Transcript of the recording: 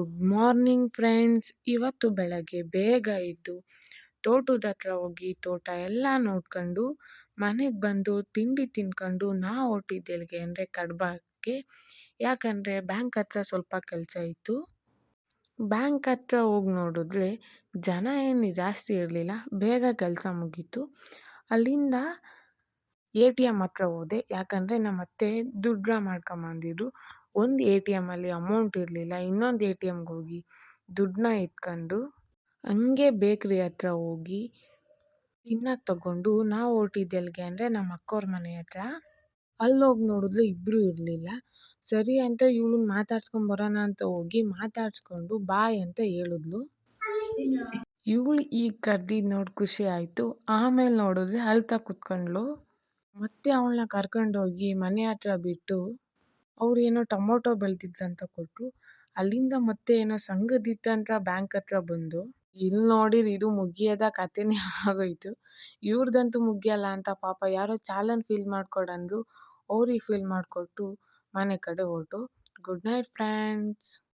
Good morning friends. ಇವತ್ತು ಬೆಳಗ್ಗೆ ಬೇಗ ಎದ್ದು ತೋಟದ ಹತ್ರ ಹೋಗಿ ತೋಟ ಎಲ್ಲ ನೋಡ್ಕೊಂಡು ಮನೆಗೆ ಬಂದು ತಿಂಡಿ ತಿನ್ಕೊಂಡು ಹೊರಟಿದ್ದೆ ಎಲ್ಲಿಗೆ ಅಂದರೆ ಕಡ್ಬಕ್ಕೆ. ಯಾಕಂದರೆ ಬ್ಯಾಂಕ್ ಹತ್ರ ಸ್ವಲ್ಪ ಕೆಲಸ ಇತ್ತು. ಬ್ಯಾಂಕ್ ಹತ್ರ ಹೋಗಿ ನೋಡಿದ್ರೆ ಜನ ಏನು ಜಾಸ್ತಿ ಇರಲಿಲ್ಲ, ಬೇಗ ಕೆಲಸ ಮುಗೀತು. ಅಲ್ಲಿಂದ ATM ಹತ್ರ ಹೋದೆ. ಯಾಕಂದರೆ ನಮ್ಮ ಅತ್ತೆ ದುಡ್ಡು ಡ್ರಾ ಮಾಡ್ಕೊಂಬಂದಿದ್ರು. ಒಂದು ATM ಅಲ್ಲಿ ಅಮೌಂಟ್ ಇರಲಿಲ್ಲ, ಇನ್ನೊಂದು ATMಗೆ ಹೋಗಿ ದುಡ್ಡನ್ನ ಎತ್ಕೊಂಡು ಹಂಗೆ ಬೇಕ್ರಿ ಹತ್ರ ಹೋಗಿ ತಿನ್ನಕ್ಕೆ ತಗೊಂಡು ಹೊರಟಿದ್ದೆ ಎಲ್ಲಿಗೆ ಅಂದರೆ ನಮ್ಮ ಅಕ್ಕವ್ರ ಮನೆ ಹತ್ರ. ಅಲ್ಲೋಗಿ ನೋಡಿದ್ರೆ ಇಬ್ಬರು ಇರಲಿಲ್ಲ. ಸರಿ ಅಂತ ಇವಳನ್ನ ಮಾತಾಡ್ಸ್ಕೊಂಬರೋಣ ಅಂತ ಹೋಗಿ ಮಾತಾಡ್ಸ್ಕೊಂಡು ಬಾಯ್ ಅಂತ ಹೇಳಿದ್ಲು. ಇವಳು ಈಗ ಕರೆದಿದ್ದು ನೋಡಿ ಖುಷಿ ಆಯಿತು. ಆಮೇಲೆ ನೋಡಿದ್ರೆ ಅಳ್ತಾ ಕೂತ್ಕೊಂಡ್ಳು. ಮತ್ತೆ ಅವಳನ್ನ ಕರ್ಕೊಂಡೋಗಿ ಮನೆ ಹತ್ರ ಬಿಟ್ಟು ಅವ್ರು ಏನೋ ಟೊಮೊಟೊ ಬೆಳೆದಿದ್ದಂತ ಕೊಟ್ಟರು. ಅಲ್ಲಿಂದ ಮತ್ತೆ ಏನೋ ಸಂಘದಿತ್ತಂತ ಬ್ಯಾಂಕ್ ಹತ್ರ ಬಂದು ಇಲ್ಲಿ ನೋಡಿದ್ರೆ ಇದು ಮುಗಿಯದ ಕಥೆನೇ ಆಗೋಯ್ತು. ಇವ್ರದಂತೂ ಮುಗಿಯಲ್ಲ ಅಂತ ಪಾಪ ಯಾರೋ ಚಾಲನ್ ಫಿಲ್ ಮಾಡ್ಕೊಡಂದ್ರು. ಅವ್ರಿಗೆ ಫಿಲ್ ಮಾಡಿಕೊಟ್ಟು ಮನೆ ಕಡೆ ಹೊರಟು. Good night friends.